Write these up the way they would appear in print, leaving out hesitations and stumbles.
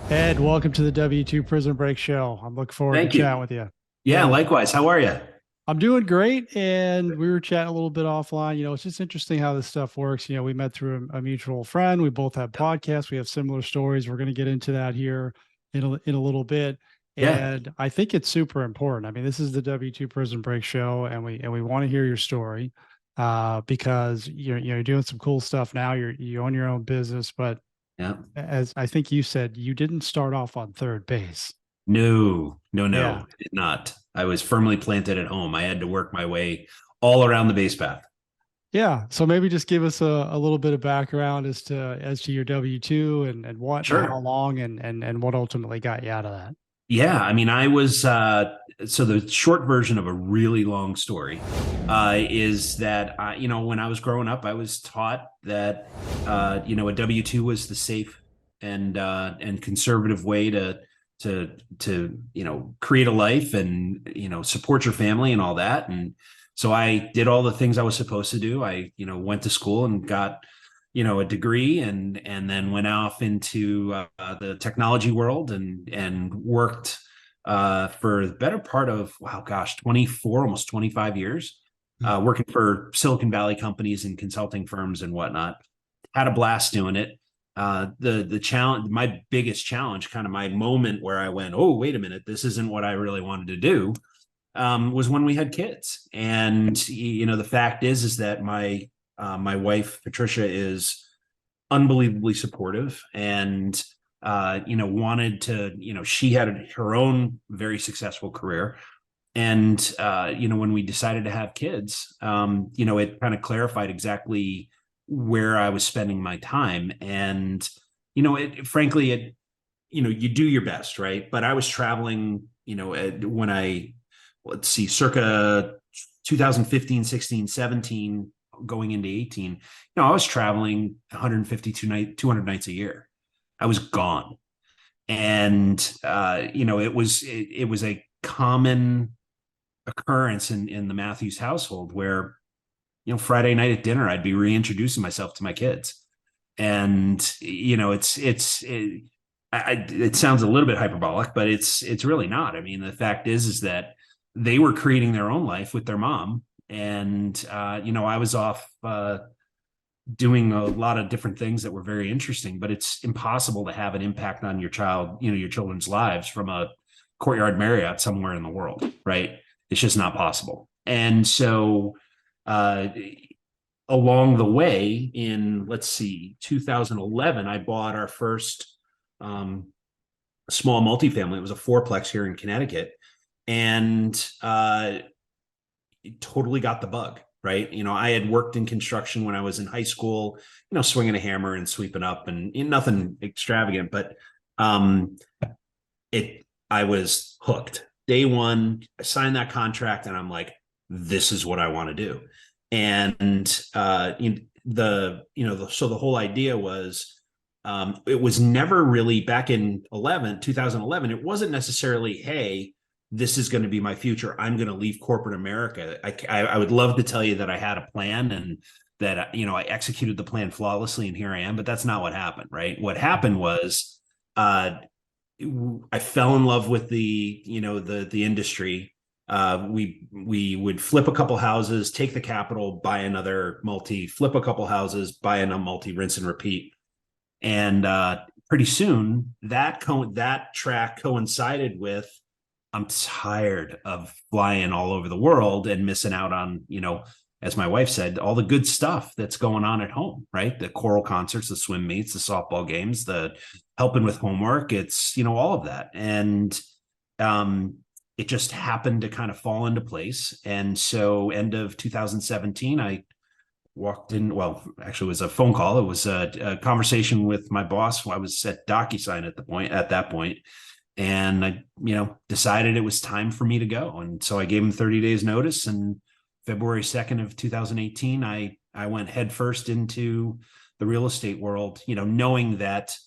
Ed, welcome to the W2 Prison Break Show. I'm looking forward to Thank chatting you. with you. Yeah, Yeah, likewise. How are you? I'm doing great. And we were chatting a little bit offline. It's just interesting how this stuff works. We met through a mutual friend. We both have podcasts. We have similar stories. We're going to get into that here in a little bit. Yeah. And I think it's super important. I mean, this is the W2 Prison Break Show, and we want to hear your story because you're doing some cool stuff now. You own your own business, but Yeah. as I think you said, you didn't start off on third base. No, no, Yeah. no, did not. I was firmly planted at home. I had to work my way all around the base path. Yeah. So maybe just give us a little bit of background as to your W-2 and what and how Sure. long and what ultimately got you out of that. Yeah, I mean, I was so the short version of a really long story is that when I was growing up, I was taught that a W-2 was the safe and conservative way to create a life and support your family and all that. And so I did all the things I was supposed to do. I went to school and got a degree and then went off into the technology world and worked for the better part of, wow, gosh, 24, almost 25 years, Hmm. working for Silicon Valley companies and consulting firms and whatnot. Had a blast doing it. The challenge, my biggest challenge, kind of my moment where I went, oh, wait a minute, this isn't what I really wanted to do, was when we had kids. And the fact is that my wife Patricia is unbelievably supportive and wanted to, she had her own very successful career. And when we decided to have kids, it kind of clarified exactly where I was spending my time. And it frankly, you do your best, right? But I was traveling, when I, let's see, circa 2015, 16, 17, going into 18, I was traveling 200 nights a year. I was gone. And it was a common occurrence in the Mathews household where, Friday night at dinner, I'd be reintroducing myself to my kids. And, it sounds a little bit hyperbolic, but it's really not. I mean, the fact is that they were creating their own life with their mom, and I was off doing a lot of different things that were very interesting. But it's impossible to have an impact on your child, your children's lives from a Courtyard Marriott somewhere in the world, right? It's just not possible. And so, uh, along the way, in, let's see, 2011, I bought our first um, small multifamily. It was a fourplex here in Connecticut, and totally got the bug. Right. I had worked in construction when I was in high school, swinging a hammer and sweeping up and nothing extravagant, but um, I was hooked. Day one, I signed that contract and I'm like, this is what I want to do. And so the whole idea was, it was never really, back in 2011, it wasn't necessarily, hey, this is going to be my future. I'm going to leave corporate America. I would love to tell you that I had a plan and that, I executed the plan flawlessly and here I am, but that's not what happened. Right. What happened was, I fell in love with the industry. We would flip a couple houses, take the capital, buy another multi, flip a couple houses, buy another multi, rinse and repeat. And pretty soon that track coincided with, I'm tired of flying all over the world and missing out on, as my wife said, all the good stuff that's going on at home, right? The choral concerts, the swim meets, the softball games, the helping with homework. It's, all of that. And it just happened to kind of fall into place. And so end of 2017, I walked in. Well, actually, it was a phone call. It was a conversation with my boss. I was at DocuSign at that point, and I, decided it was time for me to go. And so I gave him 30 days notice. And February 2nd of 2018, I went headfirst into the real estate world, knowing that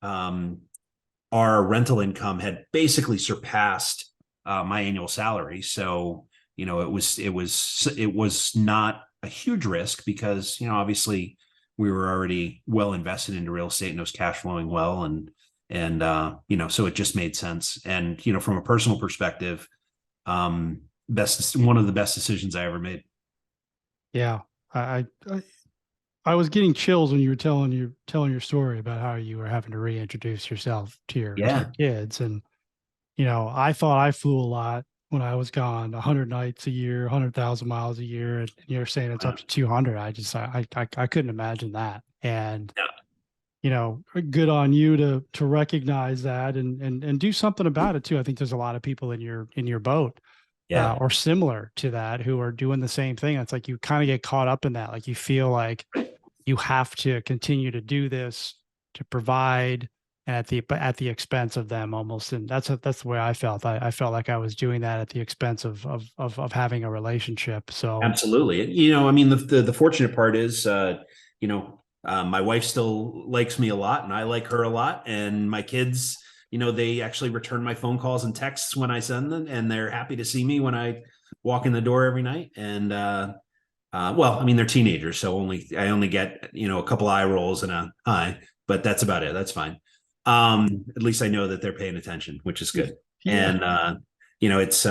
our rental income had basically surpassed my annual salary. So, it was not a huge risk because, obviously we were already well invested into real estate and it was cash flowing well. And, so it just made sense. And, from a personal perspective, one of the best decisions I ever made. Yeah. I I was getting chills when you were telling your story about how you were having to reintroduce yourself to your Yeah. kids. And, I thought I flew a lot when I was gone, 100 nights a year, 100,000 miles a year. And you're saying it's up Wow. to 200. I couldn't imagine that. And, Yeah. good on you to recognize that and do something about it too. I think there's a lot of people in your boat Yeah. or similar to that who are doing the same thing. It's like you kind of get caught up in that. Like you feel like you have to continue to do this to provide and at the expense of them almost. And that's the way I felt. I felt like I was doing that at the expense of having a relationship. So Absolutely. I mean, the fortunate part is, my wife still likes me a lot, and I like her a lot, and my kids, they actually return my phone calls and texts when I send them, and they're happy to see me when I walk in the door every night. And well, I mean, they're teenagers, so I only get a couple eye rolls and a hi, but that's about it. That's fine. At least I know that they're paying attention, which is good. yeah, And it's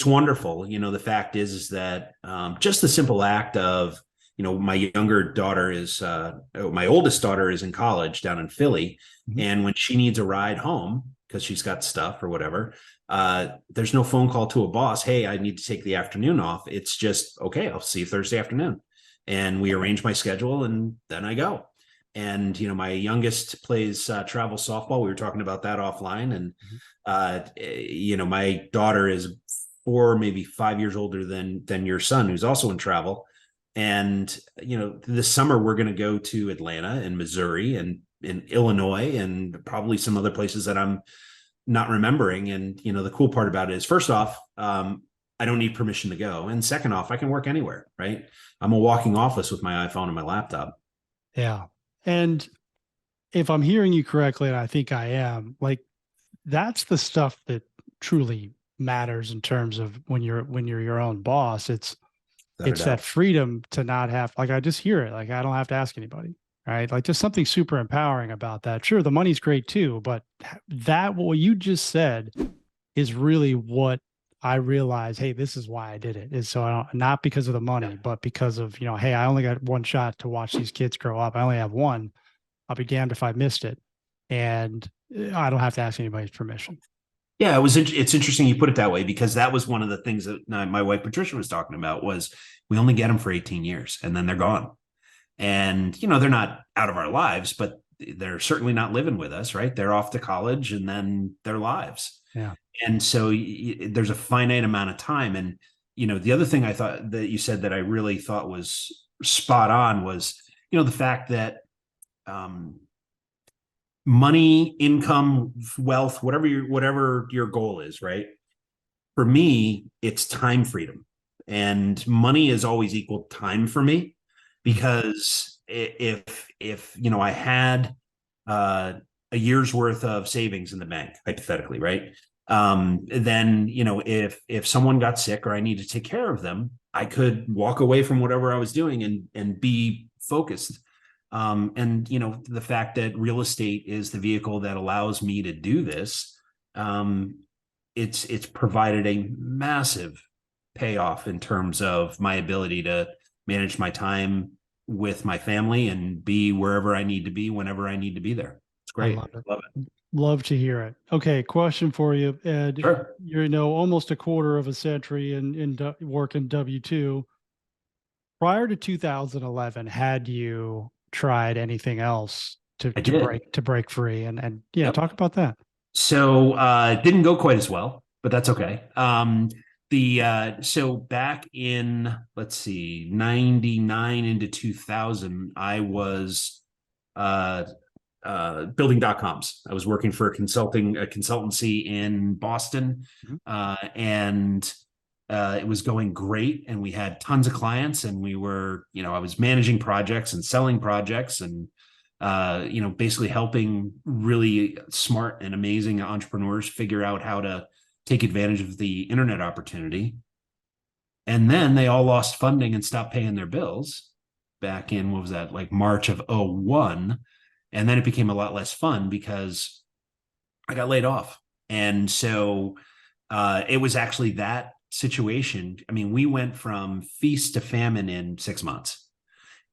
wonderful. The fact is that just the simple act of my oldest daughter is in college down in Philly, mhm. and when she needs a ride home because she's got stuff or whatever, there's no phone call to a boss. Hey, I need to take the afternoon off. It's just, okay, I'll see you Thursday afternoon. And we arrange my schedule and then I go. And, my youngest plays travel softball. We were talking about that offline. And, my daughter is 4, maybe 5 years older than your son, who's also in travel. And, this summer we're going to go to Atlanta and Missouri and in Illinois and probably some other places that I'm not remembering. And, the cool part about it is, first off, I don't need permission to go. And second off, I can work anywhere, right? I'm a walking office with my iPhone and my laptop. Yeah. And if I'm hearing you correctly, and I think I am, like that's the stuff that truly matters in terms of when you're your own boss. Without a It's that doubt. freedom to not have, like, I just hear it. Like, I don't have to ask anybody. Right. Like, just something super empowering about that. Sure, the money's great too, but that, what you just said, is really what I realized. Hey, this is why I did it. Is so I don't, not because of the money, but because of, hey, I only got one shot to watch these kids grow up. I only have one. I'll be damned if I missed it. And I don't have to ask anybody's permission. Yeah, it's interesting you put it that way, because that was one of the things that my wife Patricia was talking about was we only get them for 18 years and then they're gone. And, they're not out of our lives, but they're certainly not living with us, right? They're off to college and then their lives. Yeah. And so there's a finite amount of time. And, the other thing I thought that you said that I really thought was spot on was, the fact that um, money, income, wealth, whatever your goal is, right? For me, it's time freedom. And money is always equal time for me, because if I had a year's worth of savings in the bank, hypothetically, right? Then if someone got sick or I need to take care of them, I could walk away from whatever I was doing and be focused. And the fact that real estate is the vehicle that allows me to do this, it's provided a massive payoff in terms of my ability to manage my time with my family and be wherever I need to be whenever I need to be there. It's I great. love it. Love it. Love to hear it. Okay, question for you, Ed. Sure. You're almost a quarter of a century in working W-2. Prior to 2011, had you tried anything else I did. to break free? And yeah, Yep. talk about that. So didn't go quite as well, but that's okay. The So back in, let's see, 99 into 2000, I was uh building .coms. I was working for a consultancy in Boston, Mhm. and it was going great, and we had tons of clients, and we were, I was managing projects and selling projects, and basically helping really smart and amazing entrepreneurs figure out how to take advantage of the internet opportunity. And then they all lost funding and stopped paying their bills back in, what was that, like March of '01. And then it became a lot less fun because I got laid off. And so it was actually that situation. I mean, we went from feast to famine in 6 months,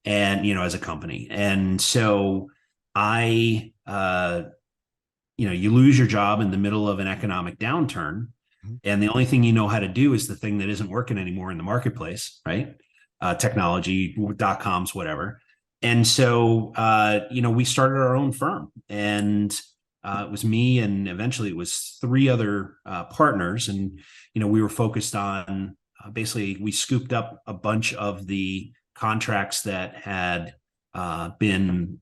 and, as a company. And so I, you lose your job in the middle of an economic downturn. Mhm. And the only thing you know how to do is the thing that isn't working anymore in the marketplace, right? Technology, .coms, whatever. And so, we started our own firm, and it was me, and eventually it was three other partners. And, we were focused on basically, we scooped up a bunch of the contracts that had been,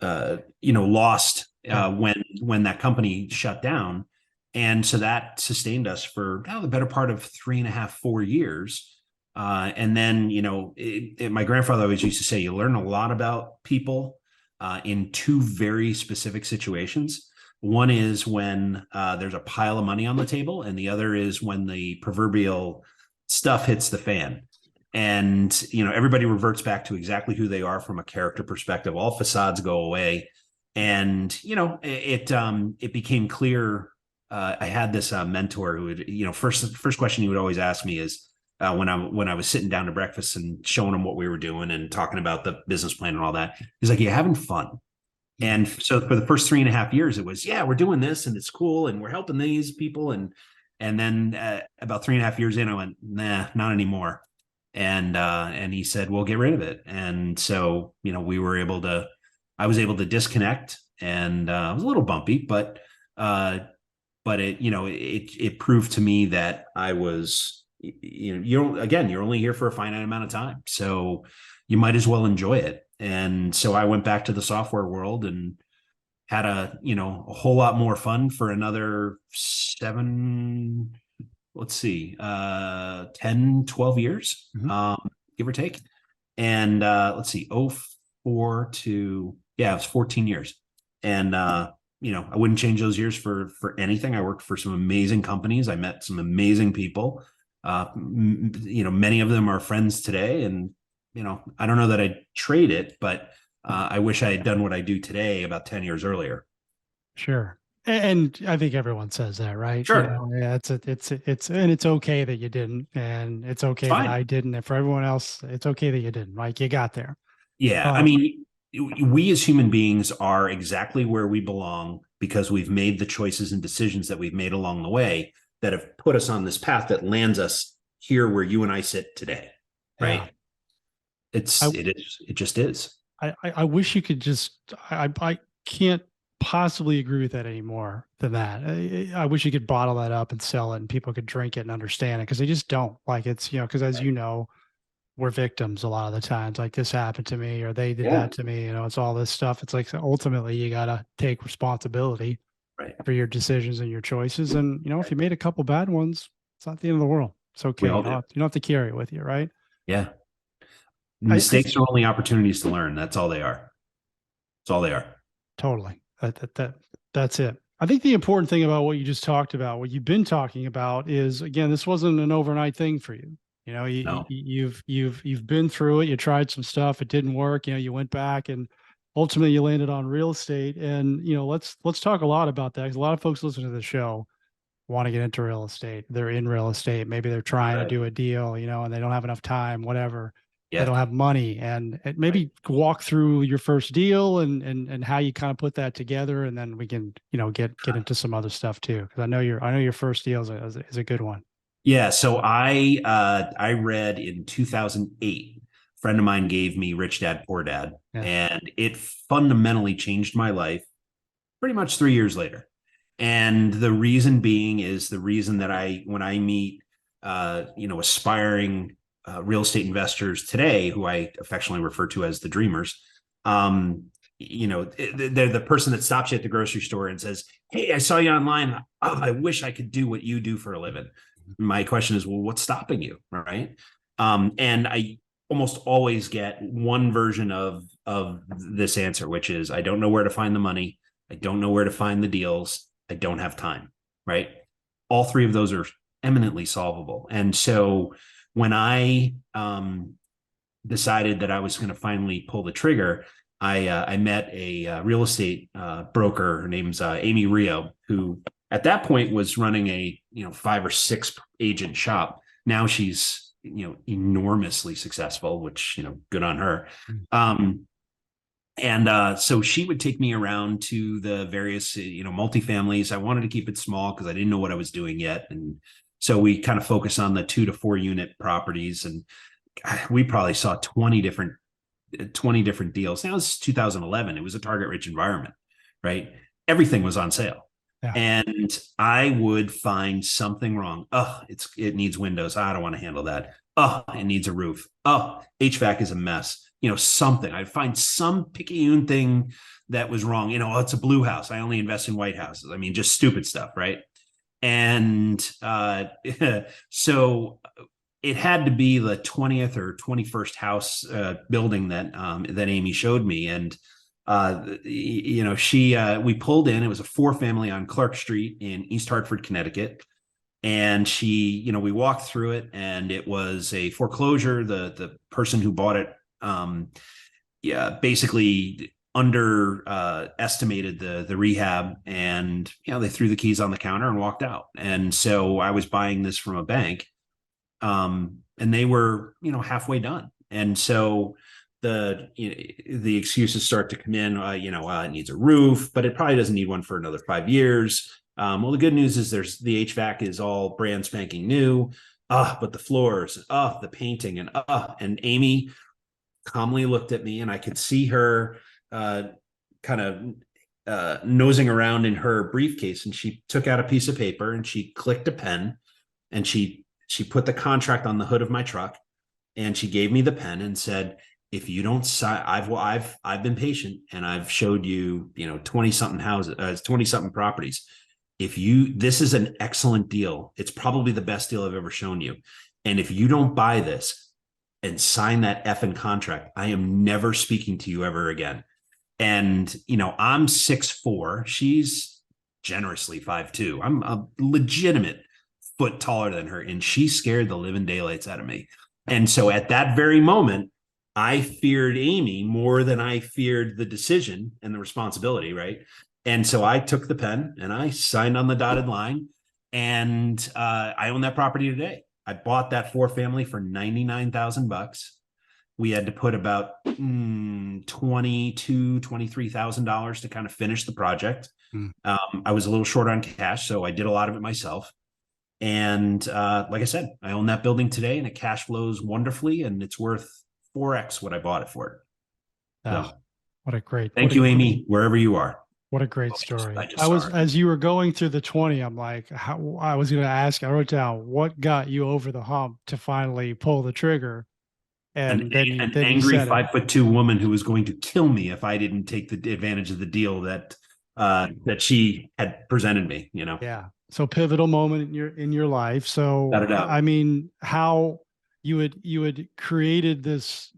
lost Yeah. when that company shut down. And so that sustained us for the better part of 3.5, 4 years. And then, my grandfather always used to say, you learn a lot about people in two very specific situations. One is when there's a pile of money on the table, and the other is when the proverbial stuff hits the fan. And, everybody reverts back to exactly who they are from a character perspective. All facades go away. And, it became clear. I had this mentor who would, first question he would always ask me is, when I was sitting down to breakfast and showing him what we were doing and talking about the business plan and all that, he's like, "You having fun?" And so for the first 3.5 years, it was, yeah, we're doing this and it's cool and we're helping these people. And then about 3.5 years in, I went, nah, not anymore. And he said, well, get rid of it. And so, I was able to disconnect, and it was a little bumpy, but it proved to me that I was, you're only here for a finite amount of time. So you might as well enjoy it. And so I went back to the software world and had a whole lot more fun for another 10, 12 years, Mhm. give or take. And let's see, oh 04 to, yeah, it was 14 years. And I wouldn't change those years for anything. I worked for some amazing companies. I met some amazing people. Many of them are friends today. And, I don't know that I'd trade it, but I wish I had done what I do today about 10 years earlier. Sure. And I think everyone says that, right? Sure. Yeah, and it's okay that you didn't, and it's It's okay that fine. I didn't. And for everyone else, it's okay that you didn't, right? You got there. Yeah. I Um, mean, we as human beings are exactly where we belong because we've made the choices and decisions that we've made along the way that have put us on this path that lands us here where you and I sit today. yeah. Right. I, It just is. I wish you could just, I can't possibly agree with that any more than that. I wish you could bottle that up and sell it and people could drink it and understand it because they just don't. Like it's, because as Right. you know, we're victims a lot of the times. Like this happened to me or they did Yeah. that to me. It's all this stuff. It's like so ultimately you got to take responsibility Right. for your decisions and your choices. And, if you made a couple bad ones, it's not the end of the world. It's We okay. all do. You don't have to carry it with you, right? Yeah. I Mistakes are only opportunities to learn. That's all they are. That's all they are. totally. That's it. I think the important thing about what you just talked about, what you've been talking about is again, this wasn't an overnight thing for you. No. You've been through it. You tried some stuff. It didn't work. You went back and ultimately you landed on real estate. And, let's talk a lot about that because a lot of folks listening to the show want to get into real estate. They're in real estate. Maybe they're trying to Right. do a deal, and they don't have enough time, whatever. They Yeah. don't have money. And Right. maybe walk through your first deal and how you kind of put that together. And then we can, get into some other stuff too. Cause I know your first deal is a good one. Yeah. So I read in 2008, a friend of mine gave me Rich Dad Poor Dad, Yeah. and it fundamentally changed my life pretty much 3 years later. And the reason being is the reason that when I meet, aspiring real estate investors today, who I affectionately refer to as the dreamers, they're the person that stops you at the grocery store and says, "Hey, I saw you online. Oh, I wish I could do what you do for a living." My question is, well, what's stopping you? Right. And I almost always get one version of this answer, which is, I don't know where to find the money. I don't know where to find the deals. I don't have time. Right. All three of those are eminently solvable. And so when I decided that I was going to finally pull the trigger, I met a real estate broker. Her name's Amy Rio, who at that point was running a 5 or 6 agent shop. Now she's enormously successful, which good on her. Mm. And so she would take me around to the various multifamilies. I wanted to keep it small because I didn't know what I was doing yet, and so we kind of focus on the 2 to 4 unit properties, and we probably saw 20 different deals. Now it's 2011. It was a target rich environment, right? Everything was on sale. Yeah. And I would find something wrong. Oh, it needs windows. I don't want to handle that. Oh, it needs a roof. Oh, HVAC is a mess. Something. I'd find some picayune thing that was wrong. It's a blue house. I only invest in white houses. I mean, just stupid stuff, right? And so it had to be the 20th or 21st house building that Amy showed me. And we pulled in. It was a 4-family on Clark Street in East Hartford, Connecticut. And we walked through it, and it was a foreclosure. The person who bought it, basically underestimated the rehab, and they threw the keys on the counter and walked out. And so I was buying this from a bank, and they were halfway done. And so the excuses start to come in. It needs a roof, but it probably doesn't need one for another 5 years. Well, the good news is the HVAC is all brand spanking new. But the floors, the painting, and Amy calmly looked at me, and I could see her kind of nosing around in her briefcase, and she took out a piece of paper and she clicked a pen, and she put the contract on the hood of my truck, and she gave me the pen and said, if you don't sign, I've been patient, and I've showed you 20 something houses, 20 something properties. This is an excellent deal. It's probably the best deal I've ever shown you. And if you don't buy this and sign that effing contract, I am never speaking to you ever again. And, I'm 6'4". She's generously 5'2". I'm a legitimate foot taller than her. And she scared the living daylights out of me. And so at that very moment, I feared Amy more than I feared the decision and the responsibility, right? And so I took the pen and I signed on the dotted line, and I own that property today. I bought that 4-family for $99,000. We had to put about $23,000 to kind of finish the project. I was a little short on cash, so I did a lot of it myself. And like I said, I own that building today, and it cash flows wonderfully, and it's worth 4x what I bought it for. So, what a great. Thank you, Amy, wherever you are. What a great story. I was, as you were going through the 20, I'm like, I was going to ask, I wrote down, what got you over the hump to finally pull the trigger? And an angry 5'2" woman who was going to kill me if I didn't take the advantage of the deal that she had presented me, Yeah. So pivotal moment in your life. So, I mean, how you had created this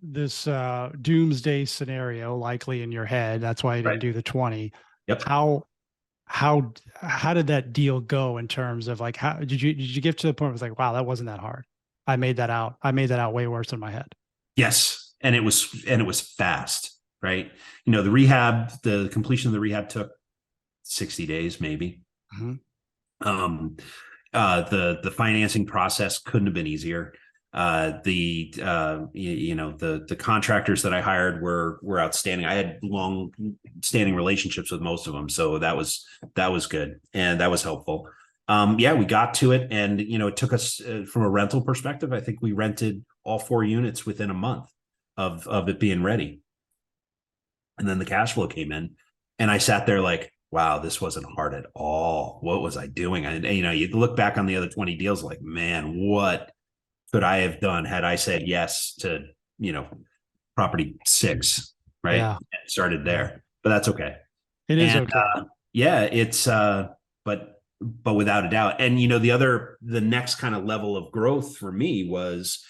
doomsday scenario likely in your head. That's why you didn't do the 20. Yep. How did that deal go in terms of like, how did you get to the point where it was like, wow, that wasn't that hard. I made that out way worse in my head. Yes. And it was fast, right? The completion of the rehab took 60 days, maybe. Mm-hmm. The financing process couldn't have been easier. The contractors that I hired were outstanding. I had long standing relationships with most of them. So that was good. And that was helpful. We got to it, and, it took us from a rental perspective. I think we rented all 4 units within a month of it being ready. And then the cash flow came in, and I sat there like, wow, this wasn't hard at all. What was I doing? And, you look back on the other 20 deals like, man, what could I have done had I said yes to, property 6, right? Yeah. And started there, but that's okay. It is okay. It's, but without a doubt. And, the next kind of level of growth for me was,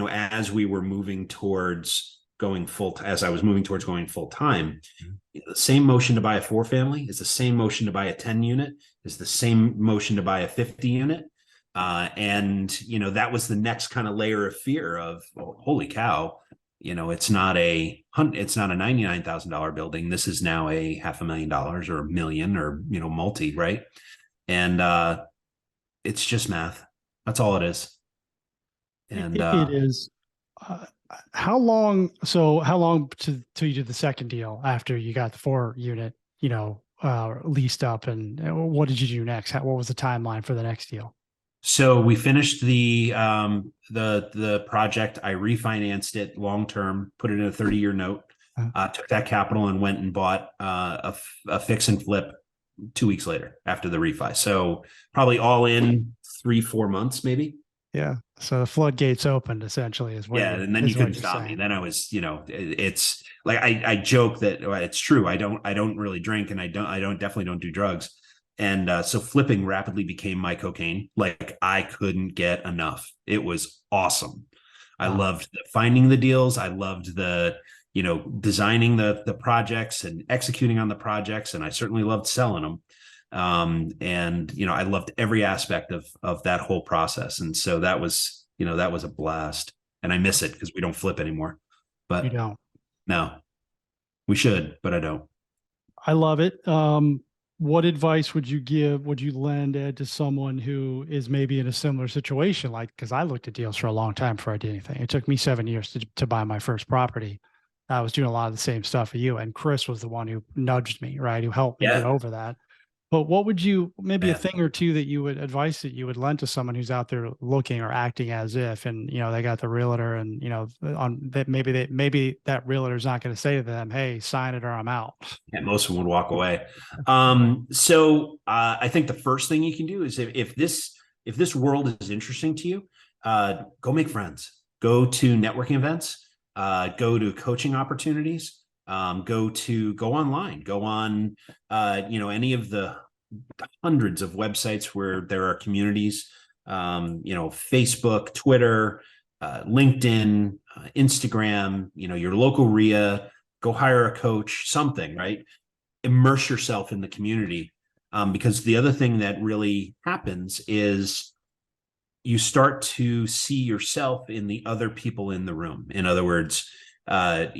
as we were moving towards going as I was moving towards going full time, the same motion to buy a 4-family is the same motion to buy a 10 unit, is the same motion to buy a 50 unit. And that was the next kind of layer of fear of, oh, holy cow, it's not a $99,000 building. This is now a $500,000 or $1 million or, multi, right? And it's just math. That's all it is. And It is. Uh, how long till you did the second deal after you got the 4 unit, leased up, and what did you do next? What was the timeline for the next deal? so we finished the project. I refinanced it long term, put it in a 30-year note, Uh, took that capital and went and bought a fix and flip 2 weeks later after the refi. So probably all in 3-4 months, maybe. yeah. So the floodgates opened essentially Yeah, and then you couldn't you're stop me. saying. Then I was, it's like I joke that, well, it's true. I don't really drink, and I don't definitely don't do drugs. And so flipping rapidly became my cocaine. Like I couldn't get enough. It was awesome. I Wow. loved finding the deals. I loved designing the projects and executing on the projects, and I certainly loved selling them. And I loved every aspect of that whole process. And so that was a blast. And I miss it because we don't flip anymore. You But don't. no, we should, but I don't. I love it. What advice would you lend, Ed, to someone who is maybe in a similar situation? Like, because I looked at deals for a long time before I did anything. It took me 7 years to buy my first property. I was doing a lot of the same stuff for you. And Chris was the one who nudged me, right? Who helped me get Yeah, over that. But what would you, maybe a man. thing or two that you would advice that you would lend to someone who's out there looking or acting as if, and they got the realtor, and on that, maybe that realtor is not going to say to them, "Hey, sign it or I'm out." And most of them would walk away. So I think the first thing you can do is if this world is interesting to you, go make friends. Go to networking events. Go to coaching opportunities. Go online. Go on any of the hundreds of websites where there are communities. Facebook, Twitter, LinkedIn, Instagram. Your local RIA. Go hire a coach. Something, right? Immerse yourself in the community. Because the other thing that really happens is you start to see yourself in the other people in the room. In other words, the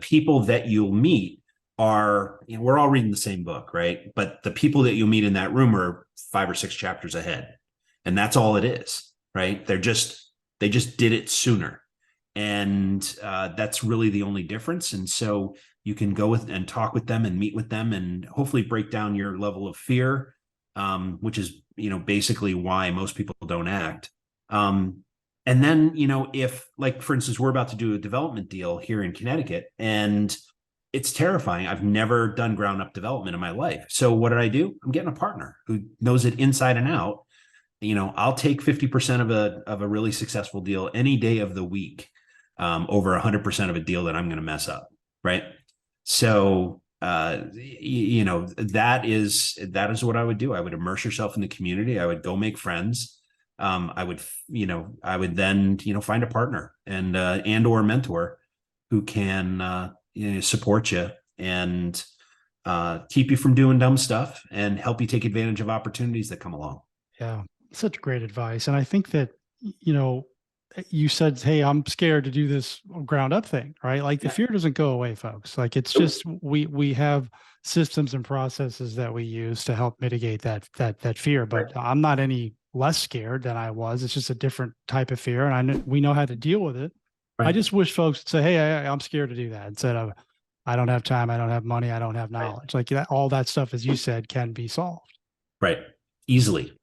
people that you'll meet are, we're all reading the same book, right? But the people that you'll meet in that room are 5 or 6 chapters ahead, and that's all it is, right? They just did it sooner, and that's really the only difference. And so you can go with and talk with them and meet with them and hopefully break down your level of fear, which is basically why most people don't act. And then if, like, for instance, we're about to do a development deal here in Connecticut, and it's terrifying. I've never done ground up development in my life. So what did I do? I'm getting a partner who knows it inside and out. I'll take 50% of a really successful deal any day of the week, over 100% of a deal that I'm going to mess up, right? So that is what I would do. I would immerse yourself in the community. I would go make friends. I would then find a partner and or mentor who can support you and keep you from doing dumb stuff and help you take advantage of opportunities that come along. Yeah, such great advice. And I think that, you said, "Hey, I'm scared to do this ground up thing," right? Like the Yeah. fear doesn't go away, folks. Like it's Nope. just we have systems and processes that we use to help mitigate that fear. Right. But I'm not any less scared than I was. It's just a different type of fear, and we know how to deal with it. I Right. just wish folks would say, "Hey, I'm scared to do that," instead of, "I don't have time, I don't have money, I don't have Right. knowledge." Like that, all that stuff, as you said, can be solved Right. Easily.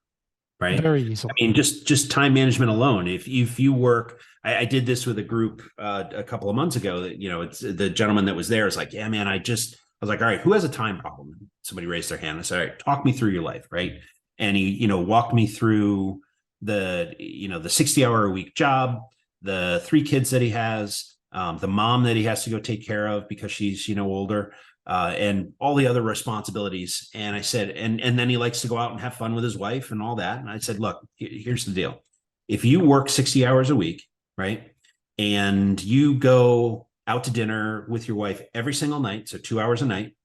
Right. very I easily. mean, just time management alone. If you work, I did this with a group a couple of months ago. That it's the gentleman that was there is like, yeah, man, I was like, all right, who has a time problem? Somebody raised their hand. I said, all right, talk me through your life, right? And he walked me through the 60-hour a week job, the 3 kids that he has, the mom that he has to go take care of because she's older, and all the other responsibilities. And I said, and then he likes to go out and have fun with his wife and all that. And I said, look, here's the deal. If you work 60 hours a week, right, and you go out to dinner with your wife every single night, so 2 hours a night,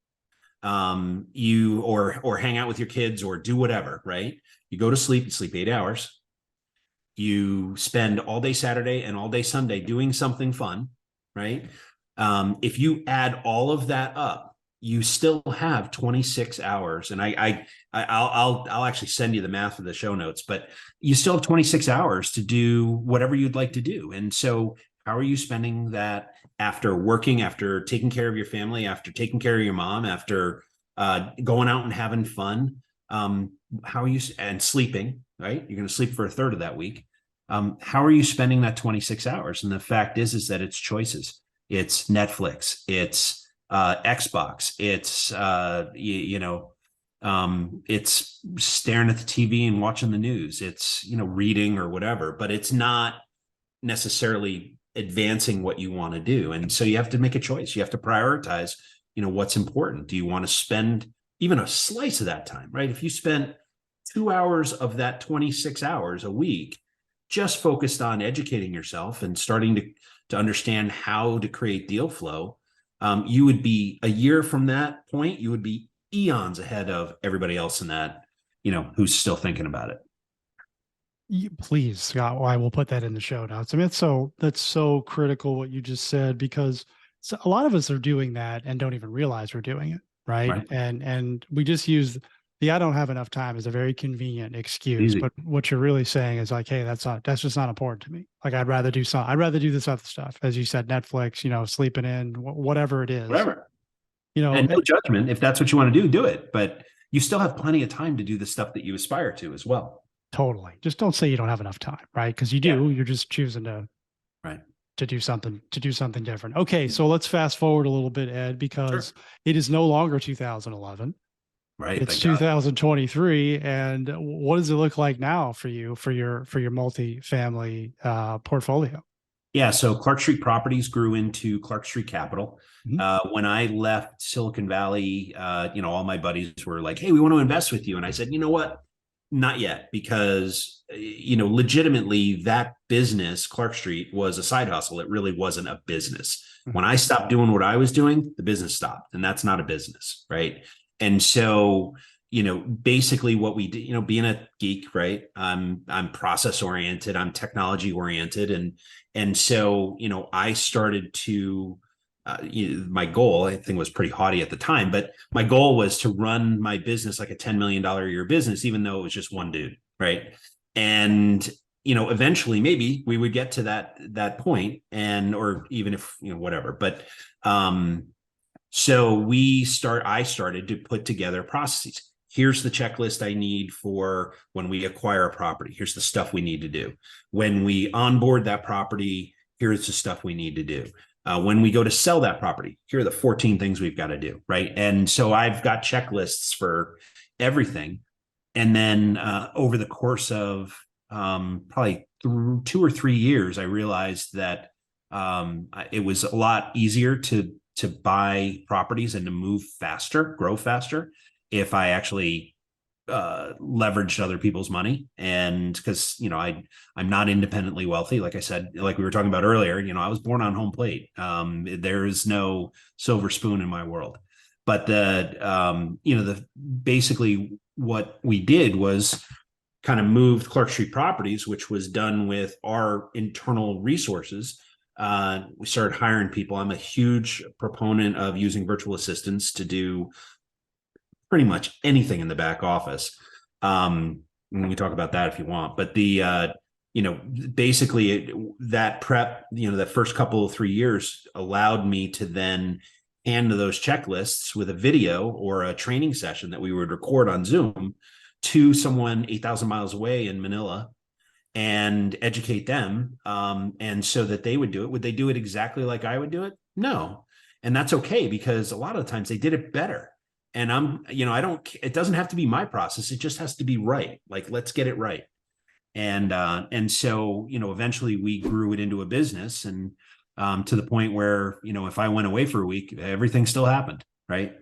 you or hang out with your kids or do whatever, right? You go to sleep, you sleep 8 hours. You spend all day Saturday and all day Sunday doing something fun, right? If you add all of that up, you still have 26 hours. And I'll actually send you the math of the show notes, but you still have 26 hours to do whatever you'd like to do. And so how are you spending that after working, after taking care of your family, after taking care of your mom, after going out and having fun? How are you, and sleeping, right? You're going to sleep for a third of that week. How are you spending that 26 hours? And the fact is that it's choices. It's Netflix, it's Xbox, it's it's staring at the TV and watching the news, it's reading or whatever, but it's not necessarily advancing what you want to do. And so you have to make a choice. You have to prioritize what's important. Do you want to spend even a slice of that time, right? If you spent 2 hours of that 26 hours a week just focused on educating yourself and starting to understand how to create deal flow, you would be, a year from that point, you would be eons ahead of everybody else in that, who's still thinking about it. Please, Scott, I will put that in the show notes. I mean, that's so critical what you just said, because a lot of us are doing that and don't even realize we're doing it, right? Right. And we just use the "I don't have enough time" as a very convenient excuse. Easy. But what you're really saying is like, hey, that's just not important to me. Like I'd rather do this other stuff, as you said, Netflix, sleeping in, whatever it is, Whatever. And no judgment. If that's what you want to do it. But you still have plenty of time to do the stuff that you aspire to as well. Totally. Just don't say you don't have enough time, right? Because you Yeah. do. You're just choosing to Right. do something different. Okay, so let's fast forward a little bit, Ed, because Sure. it is no longer 2011. Right. It's Thank God. 2023, and what does it look like now for you for your multifamily portfolio? Yeah, so Clark Street Properties grew into Clark Street Capital. Mhm. When I left Silicon Valley, all my buddies were like, "Hey, we want to invest with you," and I said, "You know what? Not yet," because legitimately that business, Clark Street, was a side hustle. It really wasn't a business. When I stopped doing what I was doing, the business stopped, and that's not a business, right? And so basically what we did, being a geek, right? I'm process oriented, I'm technology oriented, and so I started to my goal, I think, was pretty haughty at the time, but my goal was to run my business like a $10 million a year business, even though it was just one dude, right? And eventually maybe we would get to that point, and or even if whatever, but so I started to put together processes. Here's the checklist I need for when we acquire a property. Here's the stuff we need to do. When we onboard that property, here's the stuff we need to do. When we go to sell that property, here are the 14 things we've got to do, right? And so I've got checklists for everything. And then over the course of probably 2 or 3 years, I realized that it was a lot easier to buy properties and to move faster, grow faster, if I actually leveraged other people's money. And because I'm not independently wealthy, like I said, like we were talking about earlier, I was born on home plate. There is no silver spoon in my world. But the basically what we did was kind of moved Clark Street Properties, which was done with our internal resources. We started hiring people. I'm a huge proponent of using virtual assistants to do pretty much anything in the back office. We can talk about that if you want, but basically that prep, that first couple of 3 years allowed me to then hand those checklists with a video or a training session that we would record on Zoom to someone 8,000 miles away in Manila and educate them. And so that they would do it. Would they do it exactly like I would do it? No. And that's okay, because a lot of the times they did it better. And it doesn't have to be my process. It just has to be right. Like, let's get it right. And so, eventually we grew it into a business, and to the point where, if I went away for a week, everything still happened. Right.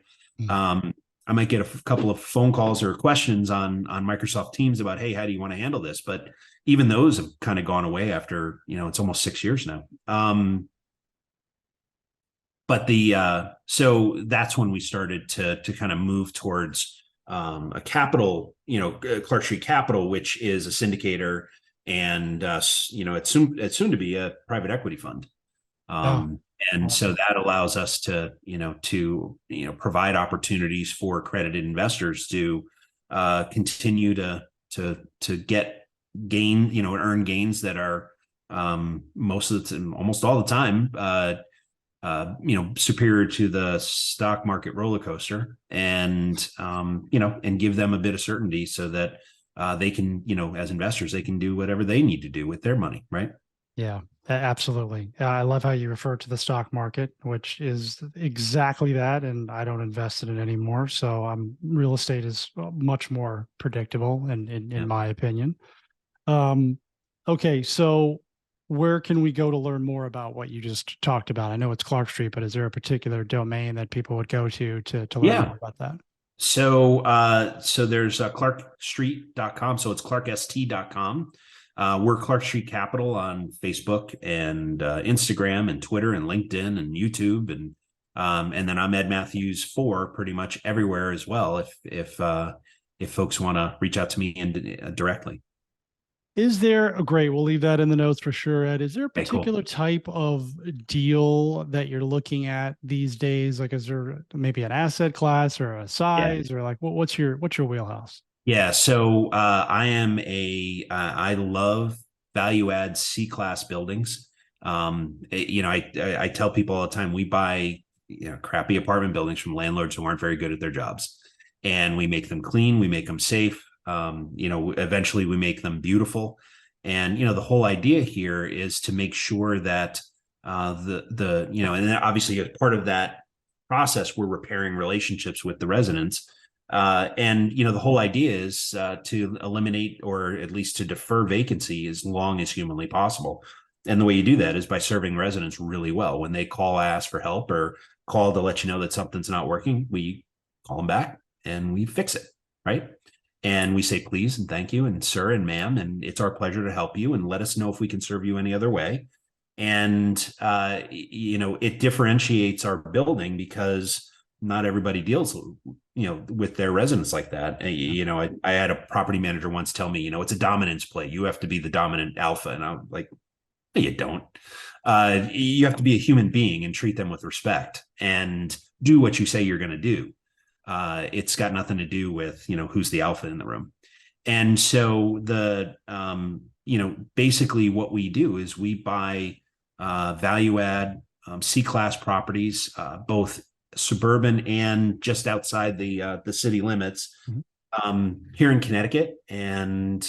I might get a couple of phone calls or questions on Microsoft Teams about, hey, how do you want to handle this? But even those have kind of gone away after, it's almost 6 years now. But so that's when we started to kind of move towards a capital, Clark Street Capital, which is a syndicator and it's soon to be a private equity fund. Oh, Um, and so awesome. that allows us to provide opportunities for accredited investors to continue to get earn gains that are almost all the time superior to the stock market roller coaster, and and give them a bit of certainty so that they can, as investors, they can do whatever they need to do with their money, right? Yeah, absolutely. I love how you refer to the stock market, which is exactly that. And I don't invest in it anymore. So real estate is much more predictable in Yeah. my opinion. Um, okay. So where can we go to learn more about what you just talked about? I know it's Clark Street, but is there a particular domain that people would go to learn Yeah. more about that? So there's clarkstreet.com. So it's clarkst.com. We're Clark Street Capital on Facebook and Instagram and Twitter and LinkedIn and YouTube, and then I'm Ed Mathews 4 pretty much everywhere as well. If folks want to reach out to me directly. Is there a great? We'll leave that in the notes for sure, Ed. Is there a Okay, cool. particular type of deal that you're looking at these days? Like, is there maybe an asset class or a Yeah. size, or like what's your wheelhouse? Yeah. So I love value add C class buildings. I tell people all the time, we buy crappy apartment buildings from landlords who aren't very good at their jobs, and we make them clean, we make them safe. Eventually we make them beautiful, and the whole idea here is to make sure that and then obviously as part of that process, we're repairing relationships with the residents. And the whole idea is to eliminate or at least to defer vacancy as long as humanly possible. And the way you do that is by serving residents really well. When they call, ask for help, or call to let you know that something's not working, we call them back and we fix it, right? And we say please and thank you and sir and ma'am, and it's our pleasure to help you, and let us know if we can serve you any other way. And it differentiates our building because not everybody deals with their residents like that. I had a property manager once tell me, it's a dominance play, you have to be the dominant alpha, and I'm like, no, you don't. You have to be a human being and treat them with respect and do what you say you're going to do. It's got nothing to do with who's the alpha in the room. And so basically what we do is we buy value add C class properties, both suburban and just outside the city limits, Mhm. here in Connecticut. And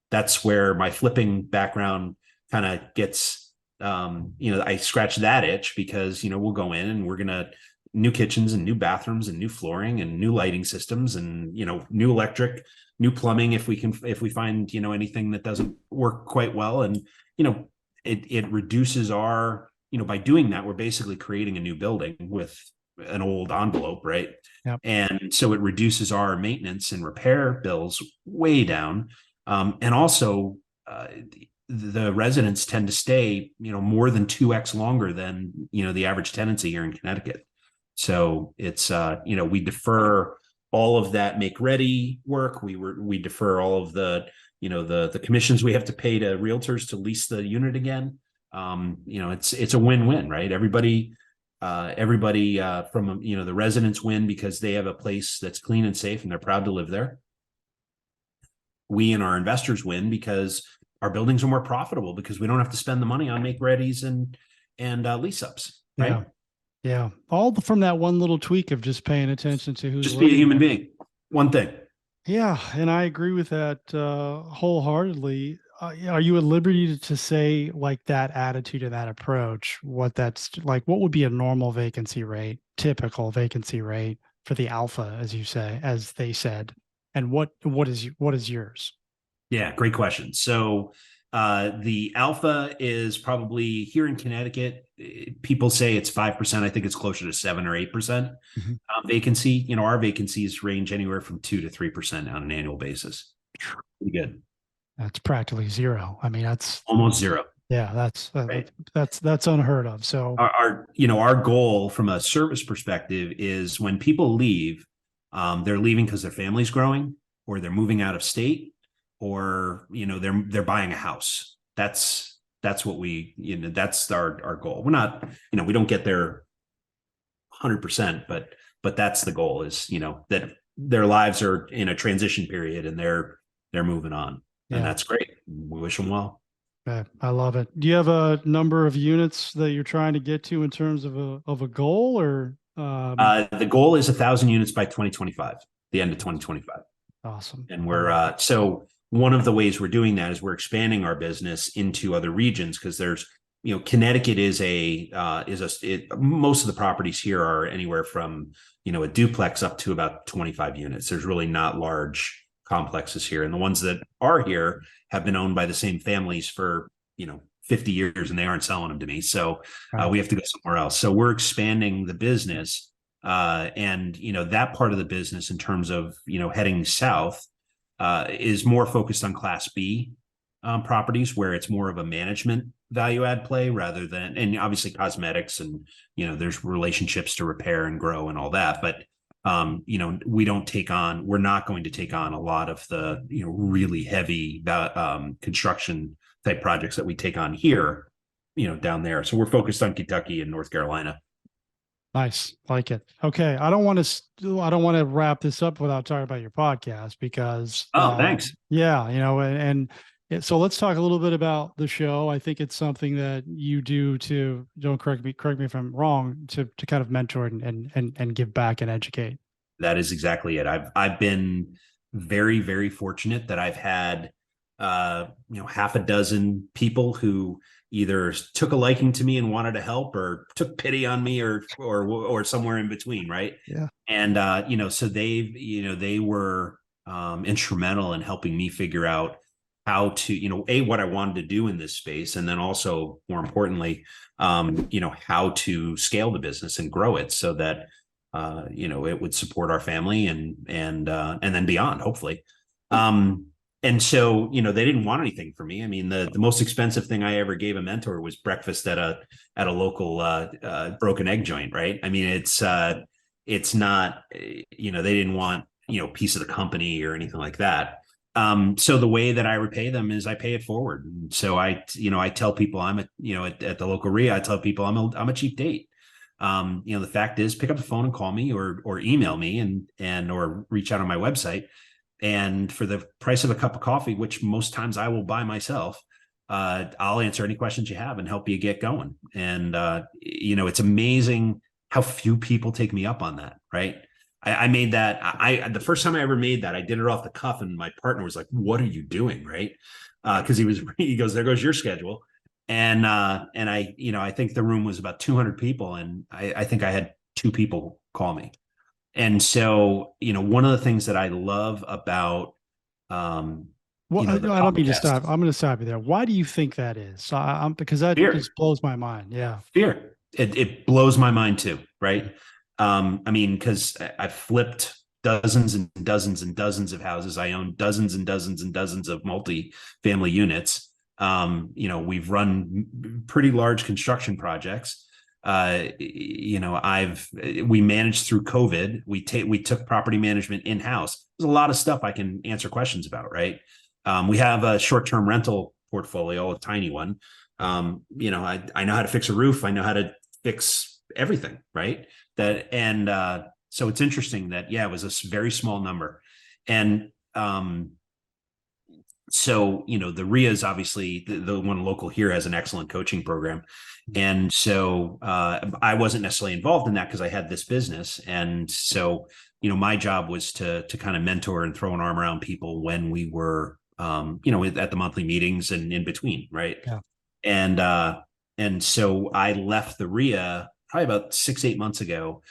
that's where my flipping background kind of gets, I scratch that itch, because we'll go in and we're gonna new kitchens and new bathrooms and new flooring and new lighting systems and new electric, new plumbing, if we find anything that doesn't work quite well. And it reduces our, by doing that, we're basically creating a new building with an old envelope, right? Yep. And so it reduces our maintenance and repair bills way down. And also, the residents tend to stay, more than 2x longer than, the average tenancy here in Connecticut. So it's, we defer all of that make ready work. We defer all of the, the commissions we have to pay to realtors to lease the unit again. It's a win-win, right? Everybody from the residents win because they have a place that's clean and safe and they're proud to live there. We and our investors win because our buildings are more profitable because we don't have to spend the money on make readies and lease ups, Yeah. right? Yeah. All from that one little tweak of just paying attention to who's Just be a living human there. being. One thing. Yeah, and I agree with that wholeheartedly. Are you at liberty to say like that attitude and that approach, what that's like, what would be a normal vacancy rate, typical vacancy rate for the alpha, as you say, as they said, and what is yours? Yeah, great question. So the alpha is probably here in Connecticut. People say it's 5%. I think it's closer to 7 or 8% Mhm. vacancy. Our vacancies range anywhere from 2 to 3% on an annual basis. Pretty good. That's practically zero. I mean, that's Almost zero. yeah, that's Right. that's unheard of. So Our goal from a service perspective is when people leave, they're leaving because their family's growing or they're moving out of state, or they're buying a house. That's what that's our goal. We're not, we don't get there 100%, but that's the goal, is that their lives are in a transition period and they're moving on, and Yeah. that's great. We wish them well. Okay. I love it. Do you have a number of units that you're trying to get to in terms of a goal, or The goal is 1,000 units by 2025, the end of 2025. awesome. And we're so one of the ways we're doing that is we're expanding our business into other regions, because there's, Connecticut is most of the properties here are anywhere from, a duplex up to about 25 units. There's really not large complexes here. And the ones that are here have been owned by the same families for, 50 years, and they aren't selling them to me. So Right. we have to go somewhere else. So we're expanding the business. And that part of the business, in terms of heading south, is more focused on Class B properties, where it's more of a management value add play, rather than, and obviously cosmetics, and there's relationships to repair and grow and all that. But we're not going to take on a lot of the really heavy construction type projects that we take on here, down there. So we're focused on Kentucky and North Carolina. Nice. Like it. Okay. I don't want to wrap this up without talking about your podcast, because, Oh, thanks. yeah, so let's talk a little bit about the show. I think it's something that you do to, don't correct me if I'm wrong, to kind of mentor and give back and educate. That is exactly it. I've been very, very fortunate that I've had half a dozen people who either took a liking to me and wanted to help, or took pity on me, or somewhere in between, right? Yeah. And so they were instrumental in helping me figure out how to, what I wanted to do in this space, and then also, more importantly, how to scale the business and grow it, so that it would support our family, and then beyond, hopefully. And so, they didn't want anything from me. I mean, the most expensive thing I ever gave a mentor was breakfast at a local broken egg joint, right? I mean, it's not, they didn't want, piece of the company or anything like that. So the way that I repay them is I pay it forward. And so I tell people at the local RIA, I tell people I'm a cheap date. The fact is, pick up the phone and call me, or email me, or reach out on my website. And for the price of a cup of coffee, which most times I will buy myself, I'll answer any questions you have and help you get going. And, it's amazing how few people take me up on that. Right. I made that. The first time I ever made that, I did it off the cuff, and my partner was like, "What are you doing?" Right. Cause he goes, "There goes your schedule." And I think the room was about 200 people, and I think I had 2 people call me. And so, one of the things that I love about, Well, the I don't mean to podcast, stop. I'm going to stop you there. Why do you think that is? So because that fear, just blows my mind. Yeah. fear, it blows my mind too. Right. I mean, because I've flipped dozens and dozens and dozens of houses. I own dozens and dozens and dozens of multi-family units. We've run pretty large construction projects. We managed through COVID. We took property management in-house. There's a lot of stuff I can answer questions about, right? We have a short-term rental portfolio, a tiny one. I know how to fix a roof. I know how to fix everything, right? So it's interesting that, yeah, it was a very small number. And so, the RIA is obviously the one local here has an excellent coaching program. And so I wasn't necessarily involved in that because I had this business. And so, my job was to kind of mentor and throw an arm around people when we were, at the monthly meetings and in between. Right. Yeah. And so I left the RIA probably about 6-8 months ago,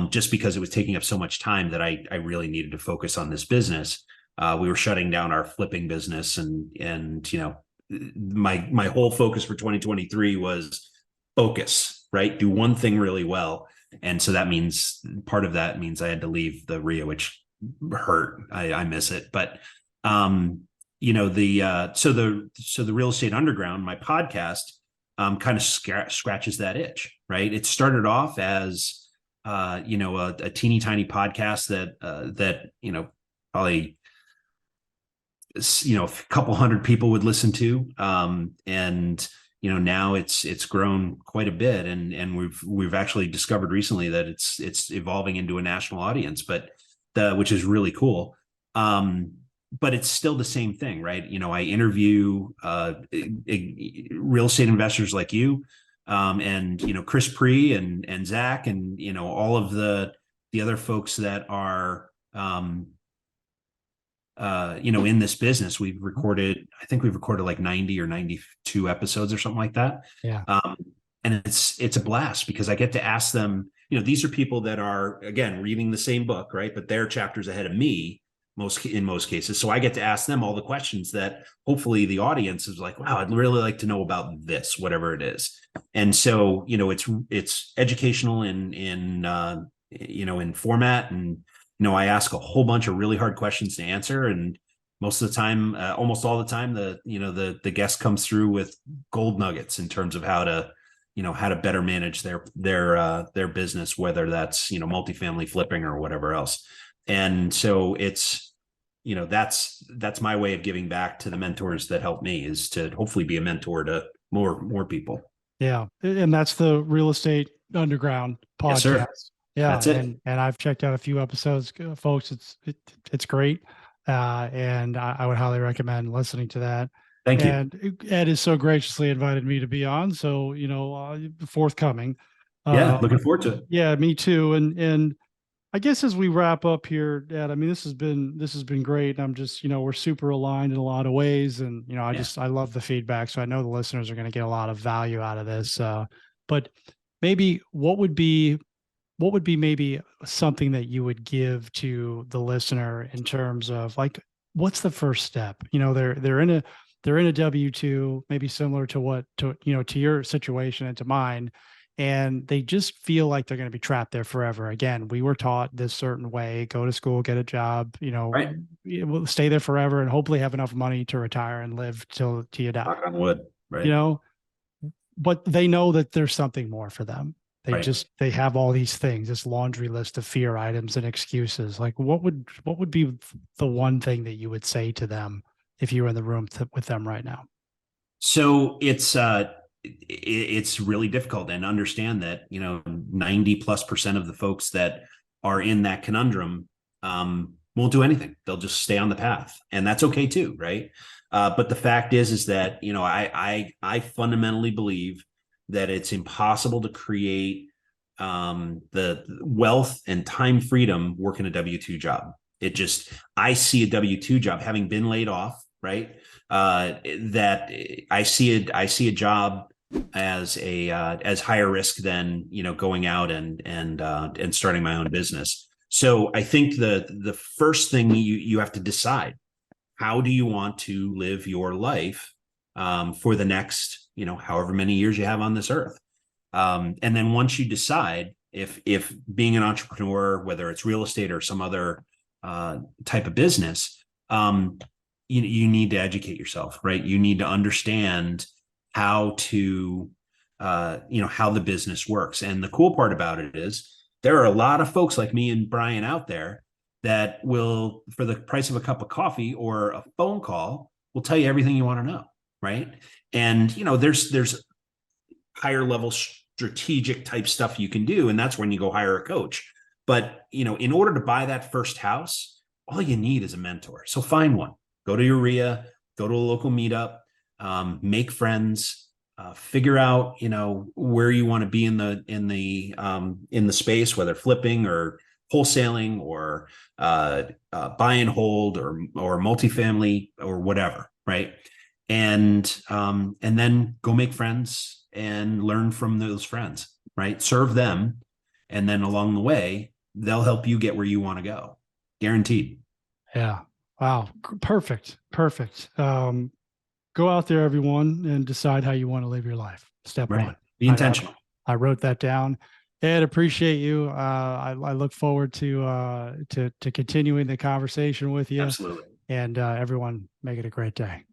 just because it was taking up so much time that I really needed to focus on this business. We were shutting down our flipping business, and my whole focus for 2023 was focus, right? Do one thing really well. And so that means, part of that means I had to leave the RIA, which hurt. I miss it. But so the Real Estate Underground, my podcast, kind of scratches that itch, right? It started off as a teeny tiny podcast that probably a couple hundred people would listen to. And now it's grown quite a bit, and we've actually discovered recently that it's evolving into a national audience, but which is really cool. But it's still the same thing, right? I interview real estate investors like you, and Chris Pree and Zach, and all of the other folks that are in this business. I think we've recorded like 90 or 92 episodes or something like that. Yeah. And it's a blast because I get to ask them, these are people that are, again, reading the same book, right? But they're chapters ahead of me in most cases. So I get to ask them all the questions that hopefully the audience is like, wow, I'd really like to know about this, whatever it is. And so, it's educational in format, and I ask a whole bunch of really hard questions to answer, and most of the time, almost all the time, the guest comes through with gold nuggets in terms of how to better manage their business, whether that's multifamily flipping or whatever else. And so that's my way of giving back to the mentors that help me, is to hopefully be a mentor to more people. Yeah. And that's the Real Estate Underground podcast. Yes, sir. Yeah. That's it. And I've checked out a few episodes, folks. It's great. And I would highly recommend listening to that. Thank you. And Ed has so graciously invited me to be on. So, forthcoming. Yeah. Looking forward to it. Yeah, me too. And I guess as we wrap up here, Ed, I mean, this has been great. I'm just, we're super aligned in a lot of ways. And, I love the feedback. So I know the listeners are going to get a lot of value out of this. But maybe what would be maybe something that you would give to the listener in terms of like, what's the first step? They're in a W-2, maybe similar to your situation and to mine, and they just feel like they're going to be trapped there forever. Again, we were taught this certain way: go to school, get a job, Right. stay there forever, and hopefully have enough money to retire and live till you die. Knock on wood. Right. But they know that there's something more for them. Right. They have all these things, this laundry list of fear items and excuses. Like what would be the one thing that you would say to them if you were in the room with them right now? So it's really difficult, and understand that 90+% of the folks that are in that conundrum won't do anything. They'll just stay on the path, and that's okay too, right? But the fact is that I fundamentally believe that it's impossible to create the wealth and time freedom working a W-2 job. I see a W-2 job, having been laid off, right? That I see a job as higher risk than going out and starting my own business. So I think the first thing you have to decide: how do you want to live your life for the next however many years you have on this earth? And then once you decide if being an entrepreneur, whether it's real estate or some other type of business, you need to educate yourself, right? You need to understand how to how the business works. And the cool part about it is there are a lot of folks like me and Brian out there that will, for the price of a cup of coffee or a phone call, will tell you everything you want to know, right? And there's higher level strategic type stuff you can do, and that's when you go hire a coach. But in order to buy that first house, all you need is a mentor. So find one. Go to your RIA, go to a local meetup, make friends, figure out where you want to be in the space, whether flipping or wholesaling or buy and hold or multifamily or whatever, right? And then go make friends and learn from those friends, right? Serve them, and then along the way, they'll help you get where you want to go, guaranteed. Yeah. Wow. Perfect. Go out there, everyone, and decide how you want to live your life. Step Right. one. Be intentional. I wrote that down. Ed, appreciate you. I look forward to continuing the conversation with you. Absolutely. And everyone, make it a great day.